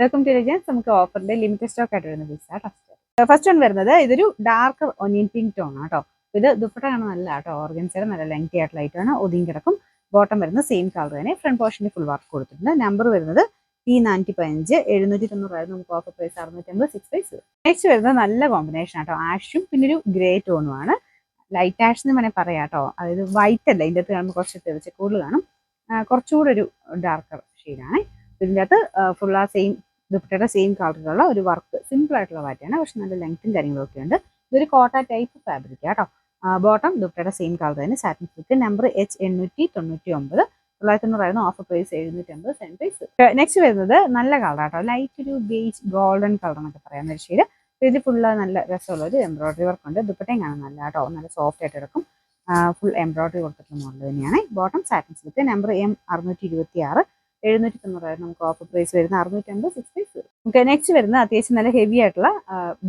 Welcome to രജൻസ്. നമുക്ക് ഓഫറിന്റെ limited stock ആയിട്ട് വരുന്ന പീസാണ് ഫസ്റ്റ് വൺ വരുന്നത്. ഇതൊരു ഡാർക്ക് ഒനിയൻ പിങ്ക് ടോൺ ആണ് കേട്ടോ. ഇത് ദുപ്പട്ട കാണുന്നതല്ല കേട്ടോ, ഓർഗൻസയുടെ നല്ല ലെങ്തി ആയിട്ടുള്ള ഐറ്റമാണ്. ഒതുങ്ങി കിടക്കും. ബോട്ടം വരുന്നത് സെയിം കളർ തന്നെ. ഫ്രണ്ട് പോർഷനിൽ ഫുൾ വർക്ക് കൊടുത്തിട്ടുണ്ട്. നമ്പർ വരുന്നത് T415 790 നമുക്ക് ഓഫർ പ്രൈസ് 650 6 നെക്സ്റ്റ് വരുന്നത് നല്ല കോമ്പിനേഷൻ ആട്ടോ, ആഷും പിന്നെ ഒരു ഗ്രേ ടോണും ആണ്. ലൈറ്റ് ആഷ് എന്ന് വേണേൽ പറയാം കേട്ടോ. അതായത് വൈറ്റ് അല്ല, ഇതിൻ്റെ അകത്ത് കാണുമ്പോൾ കുറച്ച് തെളിച്ച കൂടുതൽ കാണും. കുറച്ചുകൂടെ ഒരു ഡാർക്കർ ഷെയ്ഡാണ്. ഇതിൻ്റെ അകത്ത് ഫുൾ ആ സെയിം ദുപ്പട്ടയുടെ സെയിം കളറിലുള്ള ഒരു വർക്ക്, സിമ്പിൾ ആയിട്ടുള്ള വാറ്റാണ്, പക്ഷെ നല്ല ലെങ്ത്തും കാര്യങ്ങളൊക്കെ ഉണ്ട്. ഇതൊരു കോട്ട ടൈപ്പ് ഫാബ്രിക് കേട്ടോ. ബോട്ടം ദുപ്പട്ടയുടെ സെയിം കളർ തന്നെ, satin silk. Number H899 990 offer price 750 same price. Next വരുന്നത് നല്ല കളർ കേട്ടോ, ലൈറ്റ് ഒരു ബേജ് ഗോൾഡൻ കളർ എന്നൊക്കെ പറയാവുന്ന ഒരു ഷെയ്ഡ്. ഇത് ഫുള്ള് നല്ല രസമുള്ള ഒരു എംബ്രോയിഡറി വർക്ക് ഉണ്ട്. ദുപ്പട്ടയും കാണാൻ നല്ല കേട്ടോ, നല്ല സോഫ്റ്റ് ആയിട്ട് എടുക്കും. ഫുൾ എംബ്രോയിഡറി കൊടുത്തിട്ടുള്ള മോഡൽ തന്നെയാണ്. Bottom satin silk. Number M626 790 നമുക്ക് ഓഫർ പ്രൈസ് വരുന്ന 650 6 നമുക്ക് നെക്സ്റ്റ് വരുന്ന അത്യാവശ്യം നല്ല ഹെവി ആയിട്ടുള്ള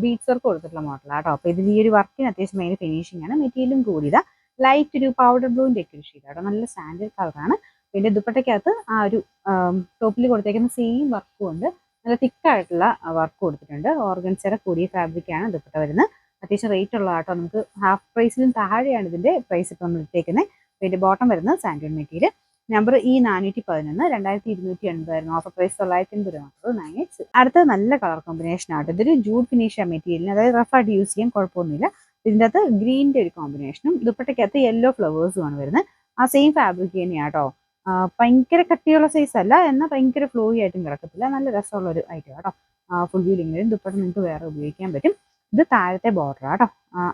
ബീഡ്സ് വർക്ക് കൊടുത്തിട്ടുള്ള മോഡലാണ് കേട്ടോ. അപ്പോൾ ഇതിൽ ഈ ഒരു വർക്കിന് അത്യാവശ്യം മെയിൻ ഫിനിഷിംഗ് ആണ്. മെറ്റീരിയലും കൂടിയതാ ലൈറ്റ് ഒരു പൗഡർ ബ്ലൂവിൻ്റെ ഒക്കെ ഒരു ഷെയ്ഡ് കേട്ടോ, നല്ല സ്റ്റാൻഡേർഡ് കളറാണ്. പിന്നെ ദുപ്പട്ടയ്ക്കകത്ത് ആ ഒരു ടോപ്പിൽ കൊടുത്തേക്കുന്ന സെയിം വർക്കും ഉണ്ട്. നല്ല തിക്കായിട്ടുള്ള വർക്ക് കൊടുത്തിട്ടുണ്ട്. ഓർഗൻസയുടെ കൂടിയ ഫാബ്രിക്കാണ് ദുപ്പട്ട വരുന്നത്. അത്യാവശ്യം റേറ്റ് ഉള്ള കേട്ടോ, നമുക്ക് ഹാഫ് പ്രൈസിലും താഴെയാണ് ഇതിൻ്റെ പ്രൈസ് ഇപ്പോൾ നമ്മൾ ഇട്ടേക്കുന്നത്. പിന്നെ ബോട്ടം വരുന്നത് shantung material. Number E411 2280 offer price 980 മാത്രം 98. അടുത്ത നല്ല കളർ കോമ്പിനേഷൻ ആട്ടോ. ഇതൊരു ജൂഡ് ഫിനിഷ് മെറ്റീരിയലിന്, അതായത് റഫായിട്ട് യൂസ് ചെയ്യാൻ കുഴപ്പമൊന്നുമില്ല. ഇതിൻ്റെ അകത്ത് ഗ്രീനിൻ്റെ ഒരു കോമ്പിനേഷനും ദുപ്പട്ടയ്ക്കകത്ത് യെല്ലോ ഫ്ലവേഴ്സും ആണ് വരുന്നത്. ആ സെയിം ഫാബ്രിക് തന്നെയാട്ടോ. ഭയങ്കര കട്ടിയുള്ള സൈസ് അല്ല, എന്നാൽ ഭയങ്കര ഫ്ലോയി ആയിട്ടും കിടക്കത്തില്ല. നല്ല രസമുള്ള ഒരു ഐറ്റം കേട്ടോ. ഫുൾ വീലിംഗിലും ദുപ്പട്ട നിങ്ങൾക്ക് വേറെ ഉപയോഗിക്കാൻ പറ്റും. ഇത് താഴത്തെ ബോർഡർ കേട്ടോ.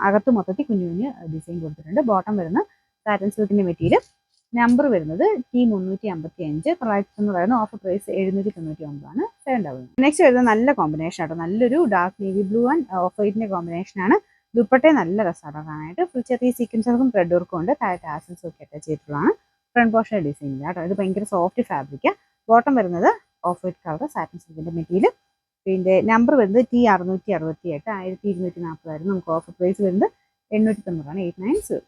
അകത്ത് മൊത്തത്തിൽ കുഞ്ഞു കുഞ്ഞ് ഡിസൈൻ കൊടുത്തിട്ടുണ്ട്. ബോട്ടം വരുന്ന സാറ്റൻ സിൽക്കിൻ്റെ മെറ്റീരിയൽ. നമ്പർ വരുന്നത് T355 990 ഓഫർ പ്രൈസ് 799 700. നെക്സ്റ്റ് വരുന്നത് നല്ല കോമ്പിനേഷൻ ആട്ടോ, നല്ലൊരു dark navy blue and off വൈറ്റിന്റെ കോമ്പിനേഷൻ ആണ്. ദുപ്പട്ടയെ നല്ല രസമാട്ടോ കാണാനായിട്ട്. ഫുൾ ചെറിയ സീക്വൻസ് വർക്കും ത്രെഡ് വർക്കും ഉണ്ട്. താഴത്തെ ആസൻസ് ഒക്കെ അറ്റാച്ച് ചെയ്തിട്ടുള്ളതാണ്. ഫ്രണ്ട് പോർഷൻ ഡിസൈൻ ഇല്ല കേട്ടോ. ഇത് ഭയങ്കര സോഫ്റ്റ് ഫാബ്രിക്. ബോട്ടം വരുന്നത് ഓഫ് വൈറ്റ് കളർ സാറ്റിൻ സിൽക്കിന്റെ മെറ്റീരിയൽ. പിന്നെ നമ്പർ വരുന്നത് T668 1240 നമുക്ക് ഓഫർ പ്രൈസ് വരുന്നത് 890 890.